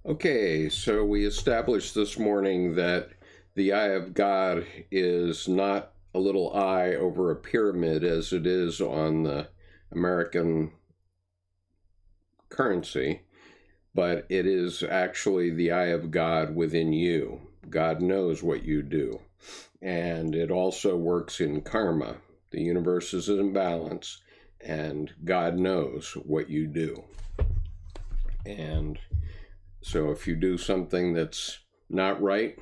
Okay, so we established this morning that the eye of God is not a little eye over a pyramid as it is on the American currency, but it is actually the eye of God within you. God knows what you do. And it also works in karma. The universe is in balance, and God knows what you do. And so if you do something that's not right,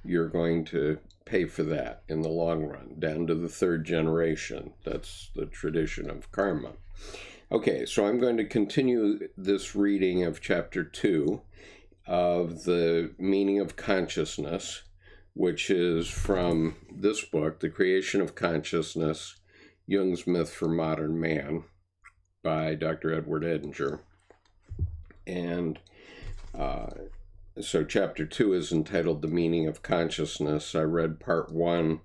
you're going to pay for that in the long run, down to the third generation. That's the tradition of karma. Okay, so I'm going to continue this reading of chapter 2 of the meaning of consciousness, which is from this book, The Creation of Consciousness, Jung's Myth for Modern Man, by Dr. Edward Edinger. And so chapter 2 is entitled The Meaning of Consciousness. I read part 1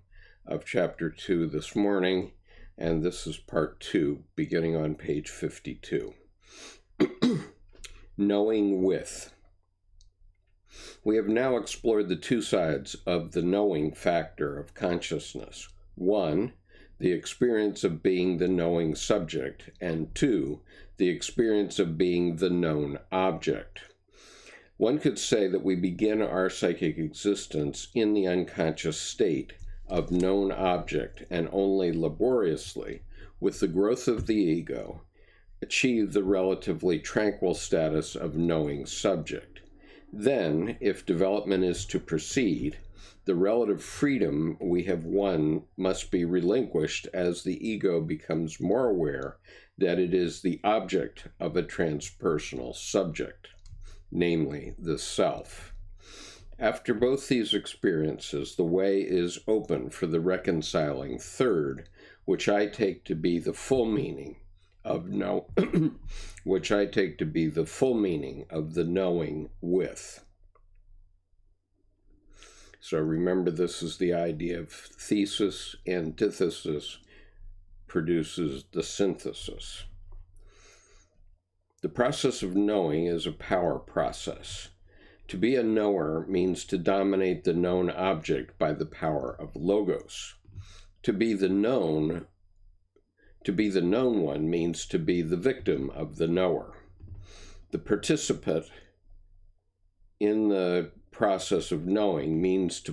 of chapter 2 this morning, and this is part 2, beginning on page 52. Knowing with. We have now explored the two sides of the knowing factor of consciousness. 1, the experience of being the knowing subject, and 2, the experience of being the known object. One could say that we begin our psychic existence in the unconscious state of known object and only laboriously, with the growth of the ego, achieve the relatively tranquil status of knowing subject. Then, if development is to proceed, the relative freedom we have won must be relinquished as the ego becomes more aware that it is the object of a transpersonal subject, namely the self. After both these experiences, the way is open for the reconciling third, which I take to be the full meaning of which I take to be the full meaning of the knowing with. So remember, this is the idea of thesis, antithesis produces the synthesis. The process of knowing is a power process. To be a knower means to dominate the known object by the power of logos. To be the known one means to be the victim of the knower. The participant in the process of knowing means to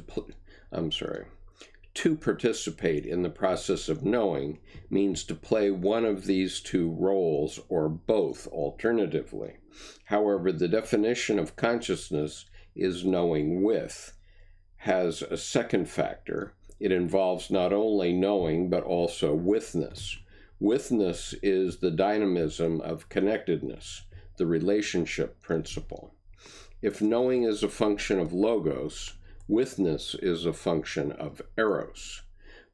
participate in the process of knowing means to play one of these two roles or both alternatively. However, the definition of consciousness is knowing with, has a second factor. It involves not only knowing but also withness. Withness is the dynamism of connectedness, the relationship principle. If knowing is a function of logos, withness is a function of eros.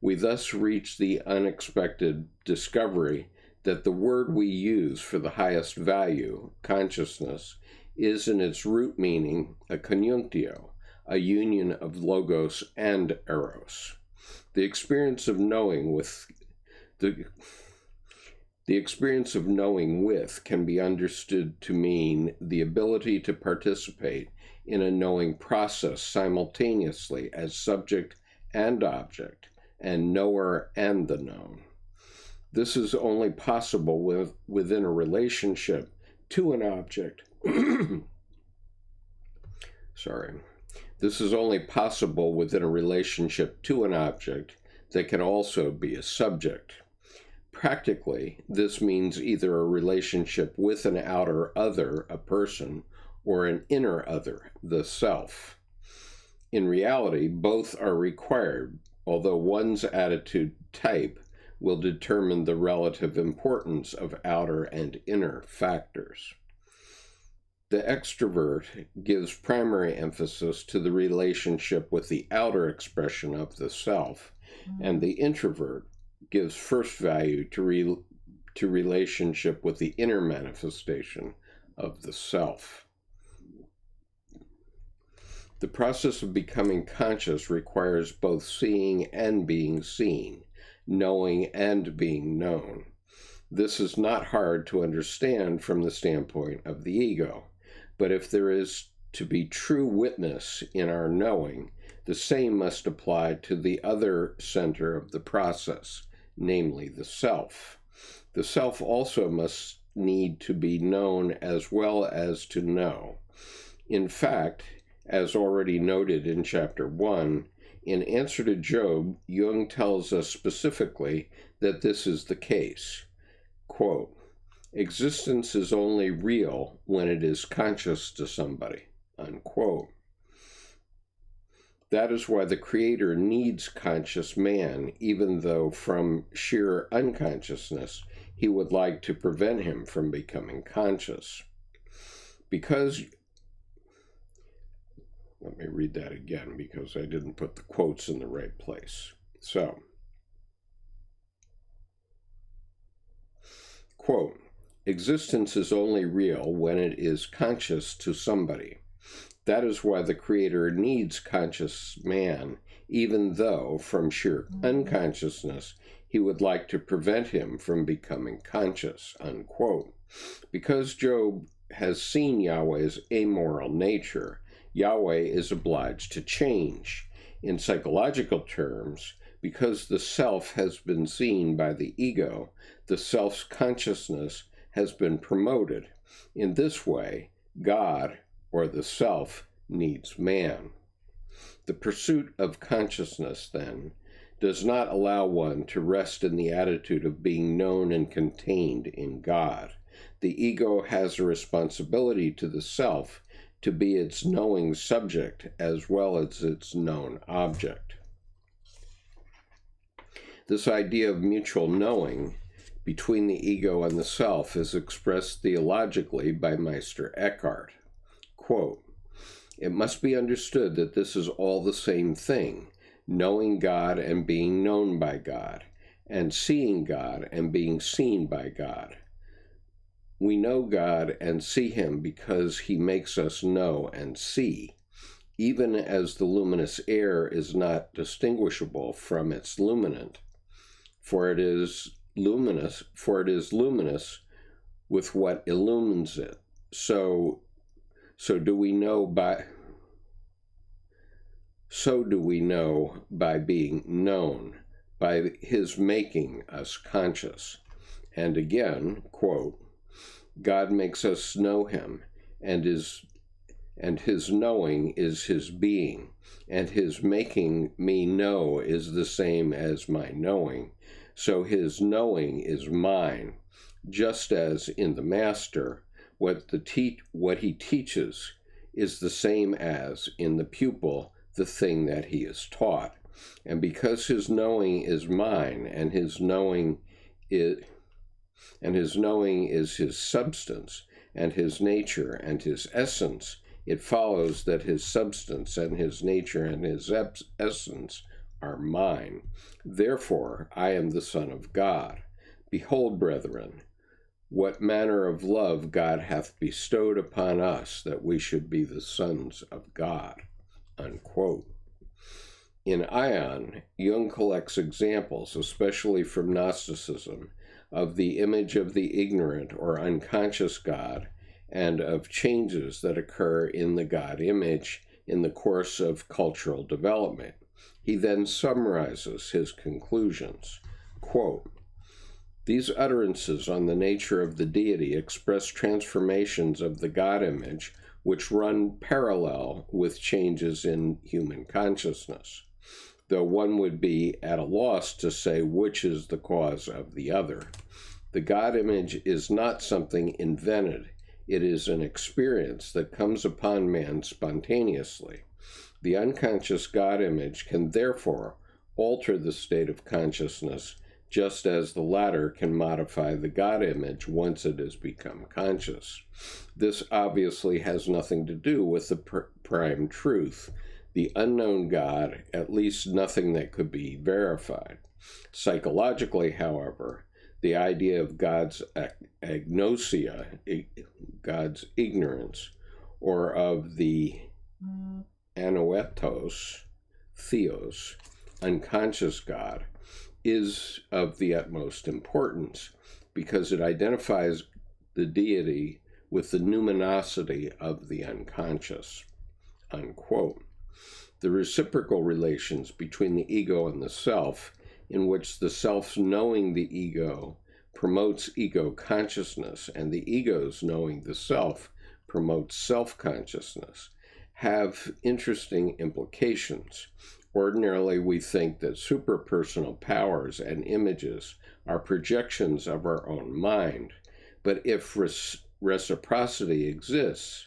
We thus reach the unexpected discovery that the word we use for the highest value, consciousness, is in its root meaning a conjunctio, a union of logos and eros. The experience of knowing with can be understood to mean the ability to participate in a knowing process simultaneously as subject and object, and knower and the known. This is only possible within a relationship to an object. This is only possible within a relationship to an object that can also be a subject. Practically, this means either a relationship with an outer other, a person, or an inner other, the self. In reality, both are required, although one's attitude type will determine the relative importance of outer and inner factors. The extrovert gives primary emphasis to the relationship with the outer expression of the self, and the introvert gives first value to relationship with the inner manifestation of the self. The process of becoming conscious requires both seeing and being seen, knowing and being known. This is not hard to understand from the standpoint of the ego, but if there is To be true witness in our knowing, the same must apply to the other center of the process, namely the self. The self also must need to be known as well as to know. In fact, as already noted in Chapter 1, in answer to Job, Jung tells us specifically that this is the case. Quote, "Existence is only real when it is conscious to somebody." Unquote. That is why the Creator needs conscious man, even though from sheer unconsciousness he would like to prevent him from becoming conscious. Because, let me read that again because I didn't put the quotes in the right place. So, quote, "Existence is only real when it is conscious to somebody. That is why the Creator needs conscious man, even though, from sheer unconsciousness, he would like to prevent him from becoming conscious." Unquote. Because Job has seen Yahweh's amoral nature, Yahweh is obliged to change. In psychological terms, because the self has been seen by the ego, the self's consciousness has been promoted. In this way, God, or the self, needs man. The pursuit of consciousness, then, does not allow one to rest in the attitude of being known and contained in God. The ego has a responsibility to the self to be its knowing subject as well as its known object. This idea of mutual knowing between the ego and the self is expressed theologically by Meister Eckhart. Quote, "It must be understood that this is all the same thing, knowing God and being known by God, and seeing God and being seen by God. We know God and see him because he makes us know and see, even as the luminous air is not distinguishable from its luminant, for it is luminous with what illumines it. So do we know by being known, by his making us conscious." And again, quote, "God makes us know him, and his knowing is his being, and his making me know is the same as my knowing. So his knowing is mine, just as in the Master, what he teaches is the same as in the pupil the thing that he is taught. And because his knowing is mine, and his knowing is his substance, and his nature and his essence, it follows that his substance and his nature and his essence are mine. Therefore I am the Son of God. Behold, brethren, what manner of love God hath bestowed upon us, that we should be the sons of God." Unquote. In Ion, Jung collects examples, especially from Gnosticism, of the image of the ignorant or unconscious God, and of changes that occur in the God image in the course of cultural development. He then summarizes his conclusions. Quote, "These utterances on the nature of the deity express transformations of the God image which run parallel with changes in human consciousness, though one would be at a loss to say which is the cause of the other. The God image is not something invented. It is an experience that comes upon man spontaneously. The unconscious God image can therefore alter the state of consciousness, just as the latter can modify the God image once it has become conscious. This obviously has nothing to do with the prime truth, the unknown God, at least nothing that could be verified. Psychologically, however, the idea of God's agnosia, God's ignorance, or of the anoetos, theos, unconscious God, is of the utmost importance because it identifies the deity with the numinosity of the unconscious. unquote. The reciprocal relations between the ego and the self, in which the self's knowing the ego promotes ego consciousness and the ego's knowing the self promotes self-consciousness, have interesting implications. Ordinarily, we think that superpersonal powers and images are projections of our own mind, but if reciprocity exists,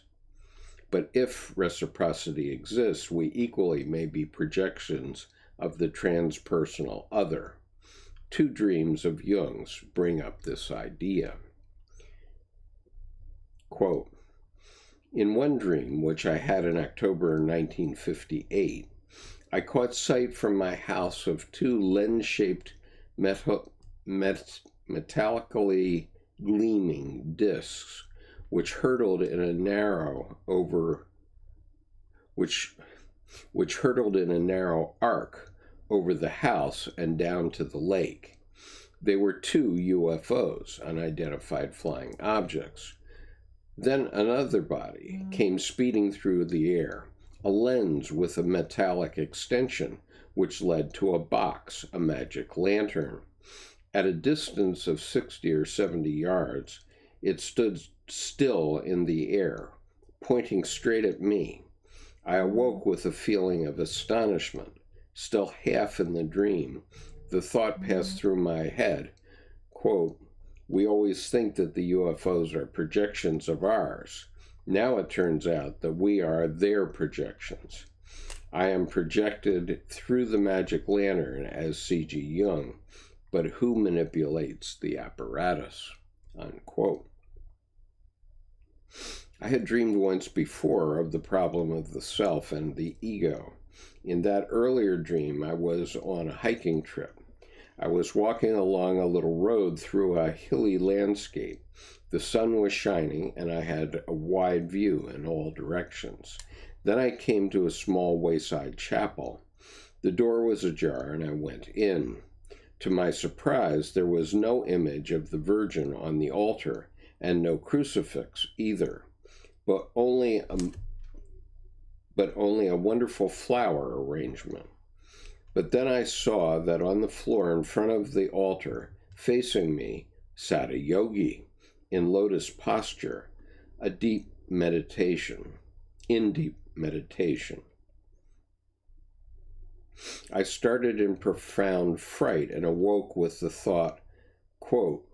we equally may be projections of the transpersonal other. Two dreams of Jung's bring up this idea. Quote, in one dream, which I had in October 1958, I caught sight from my house of two lens-shaped metallically gleaming discs, which hurtled in a narrow arc over the house and down to the lake. They were two UFOs, unidentified flying objects. Then another body came speeding through the air, a lens with a metallic extension, which led to a box, a magic lantern. At a distance of 60 or 70 yards, it stood still in the air, pointing straight at me. I awoke with a feeling of astonishment. Still half in the dream, the thought passed through my head, quote, we always think that the UFOs are projections of ours. Now it turns out that we are their projections. I am projected through the magic lantern as C.G. Jung, but who manipulates the apparatus? Unquote. I had dreamed once before of the problem of the self and the ego. In that earlier dream, I was on a hiking trip. I was walking along a little road through a hilly landscape. The sun was shining, and I had a wide view in all directions. Then I came to a small wayside chapel. The door was ajar, and I went in. To my surprise, there was no image of the Virgin on the altar, and no crucifix either, but only a wonderful flower arrangement. But then I saw that on the floor in front of the altar, facing me, sat a yogi in lotus posture, in deep meditation. I started in profound fright and awoke with the thought, quote,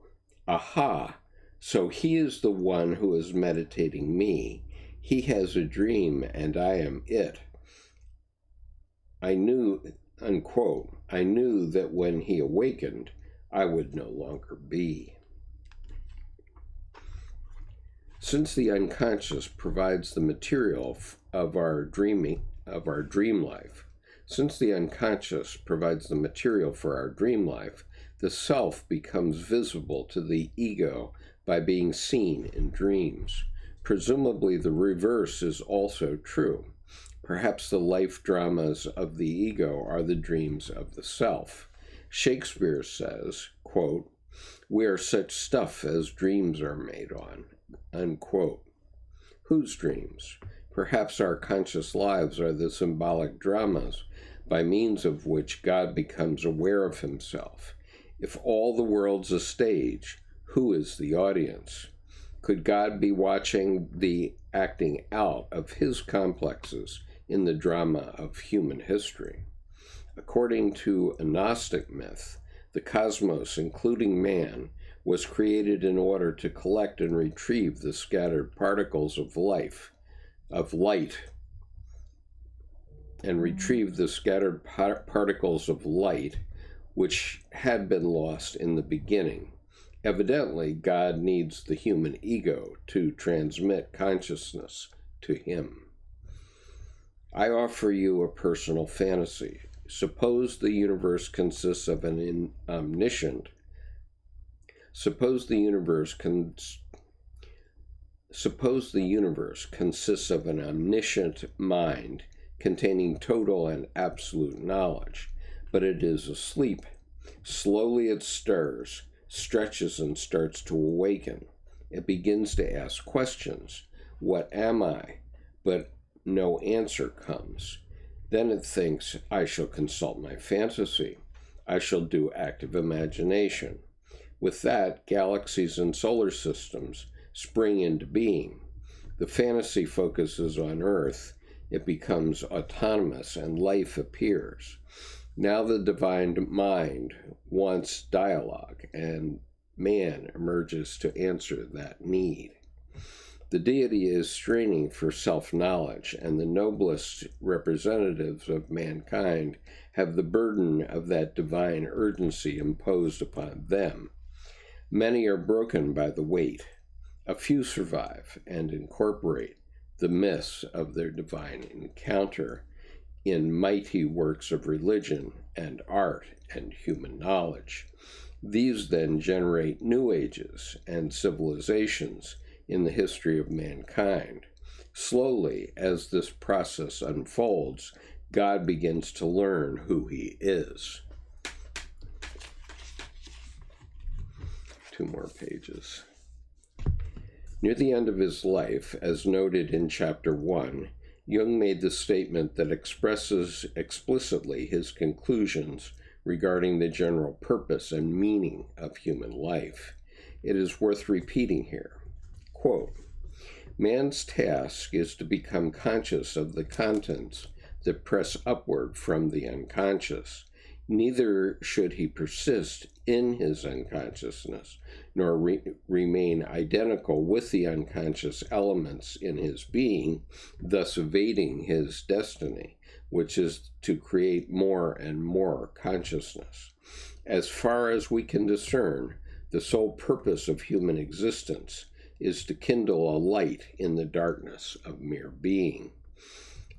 aha, so he is the one who is meditating me. He has a dream and I am it. I knew, unquote, I knew that when he awakened, I would no longer be. Since the unconscious provides the material of our dream life, the self becomes visible to the ego by being seen in dreams. Presumably the reverse is also true. Perhaps the life dramas of the ego are the dreams of the self. Shakespeare says, quote, we are such stuff as dreams are made on, unquote. Whose dreams? Perhaps our conscious lives are the symbolic dramas by means of which God becomes aware of himself. If all the world's a stage, who is the audience? Could God be watching the acting out of his complexes in the drama of human history? According to a Gnostic myth, the cosmos, including man, was created in order to collect and retrieve the scattered particles of light, which had been lost in the beginning. Evidently, God needs the human ego to transmit consciousness to him. I offer you a personal fantasy. Suppose the universe consists of an omniscient. Suppose the universe consists of an omniscient mind containing total and absolute knowledge, but it is asleep. Slowly it stirs, stretches, and starts to awaken. It begins to ask questions. What am I? But no answer comes. Then it thinks, I shall consult my fantasy. I shall do active imagination. With that, galaxies and solar systems spring into being. The fantasy focuses on Earth. It becomes autonomous and life appears. Now the divine mind wants dialogue, and man emerges to answer that need. The deity is straining for self-knowledge, and the noblest representatives of mankind have the burden of that divine urgency imposed upon them. Many are broken by the weight. A few survive and incorporate the myths of their divine encounter in mighty works of religion and art and human knowledge. These then generate new ages and civilizations in the history of mankind. Slowly, as this process unfolds, God begins to learn who he is. 2 more pages. Near the end of his life, as noted in Chapter 1, Jung made the statement that expresses explicitly his conclusions regarding the general purpose and meaning of human life. It is worth repeating here. Quote, man's task is to become conscious of the contents that press upward from the unconscious. Neither should he persist in his unconsciousness, nor remain identical with the unconscious elements in his being, thus evading his destiny, which is to create more and more consciousness. As far as we can discern, the sole purpose of human existence is to kindle a light in the darkness of mere being.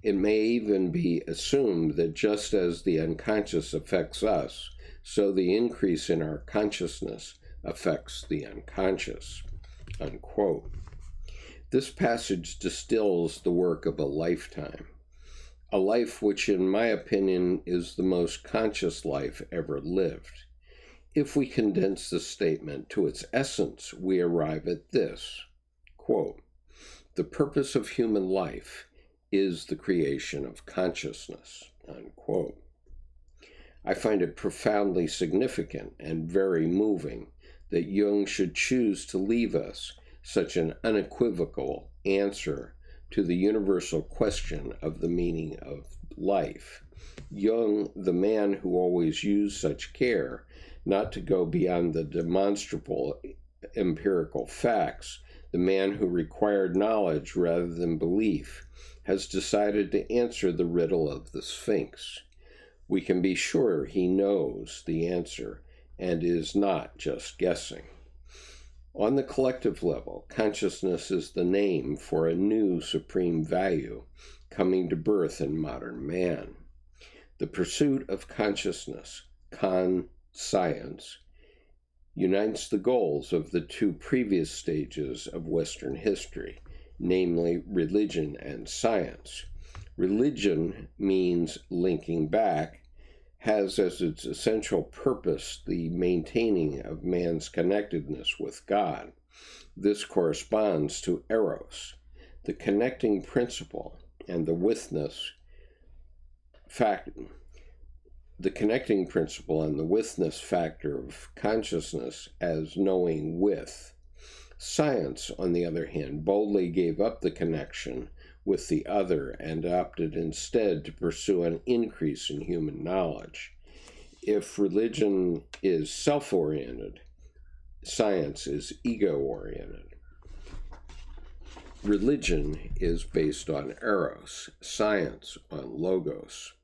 It may even be assumed that just as the unconscious affects us, so the increase in our consciousness affects the unconscious. Unquote. This passage distills the work of a lifetime, a life which, in my opinion, is the most conscious life ever lived. If we condense the statement to its essence, we arrive at this, quote, the purpose of human life is the creation of consciousness, unquote. I find it profoundly significant and very moving that Jung should choose to leave us such an unequivocal answer to the universal question of the meaning of life. Jung, the man who always used such care not to go beyond the demonstrable empirical facts, the man who required knowledge rather than belief, has decided to answer the riddle of the Sphinx. We can be sure he knows the answer and is not just guessing. On the collective level, consciousness is the name for a new supreme value coming to birth in modern man. The pursuit of consciousness, science, unites the goals of the 2 previous stages of Western history, namely religion and science. Religion means linking back, has as its essential purpose the maintaining of man's connectedness with God. This corresponds to Eros, the connecting principle and the withness factor. The connecting principle and the withness factor of consciousness as knowing with. Science, on the other hand, boldly gave up the connection with the other and opted instead to pursue an increase in human knowledge. If religion is self-oriented, science is ego-oriented. Religion is based on Eros, science on Logos.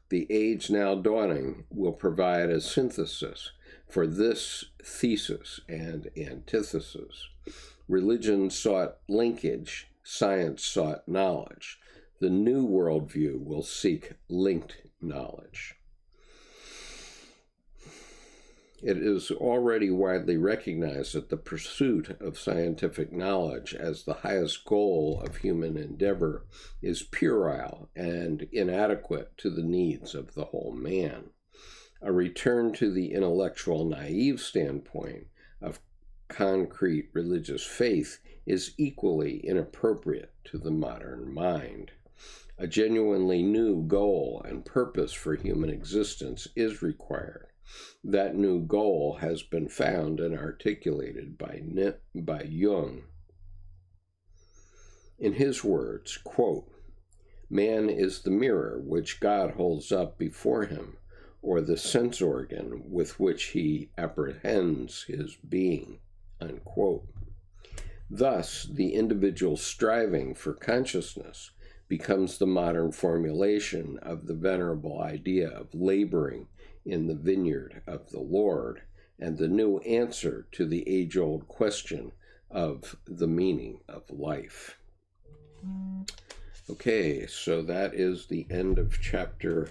The age now dawning will provide a synthesis for this thesis and antithesis. Religion sought linkage, science sought knowledge. The new worldview will seek linked knowledge. It is already widely recognized that the pursuit of scientific knowledge as the highest goal of human endeavor is puerile and inadequate to the needs of the whole man. A return to the intellectual naive standpoint of concrete religious faith is equally inappropriate to the modern mind. A genuinely new goal and purpose for human existence is required. That new goal has been found and articulated by Jung. In his words, quote, "Man is the mirror which God holds up before him, or the sense organ with which he apprehends his being," unquote. Thus, the individual striving for consciousness becomes the modern formulation of the venerable idea of laboring in the vineyard of the Lord, and the new answer to the age-old question of the meaning of life. Okay, so that is the end of chapter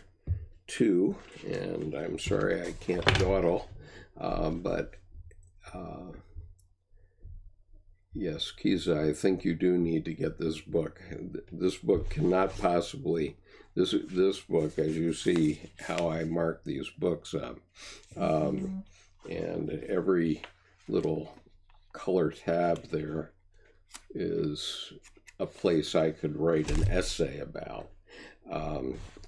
2, and I'm sorry I can't dawdle, but yes, Kiza, I think you do need to get this book. This book cannot possibly, this book, as you see how I mark these books up, and every little color tab there is a place I could write an essay about.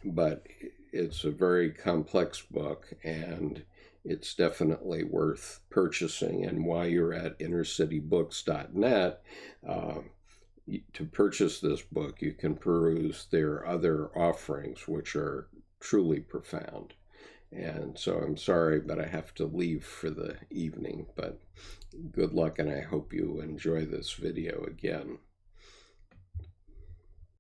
But it's a very complex book, and it's definitely worth purchasing. And while you're at innercitybooks.net, to purchase this book, you can peruse their other offerings, which are truly profound. And so I'm sorry, but I have to leave for the evening. But good luck, and I hope you enjoy this video again.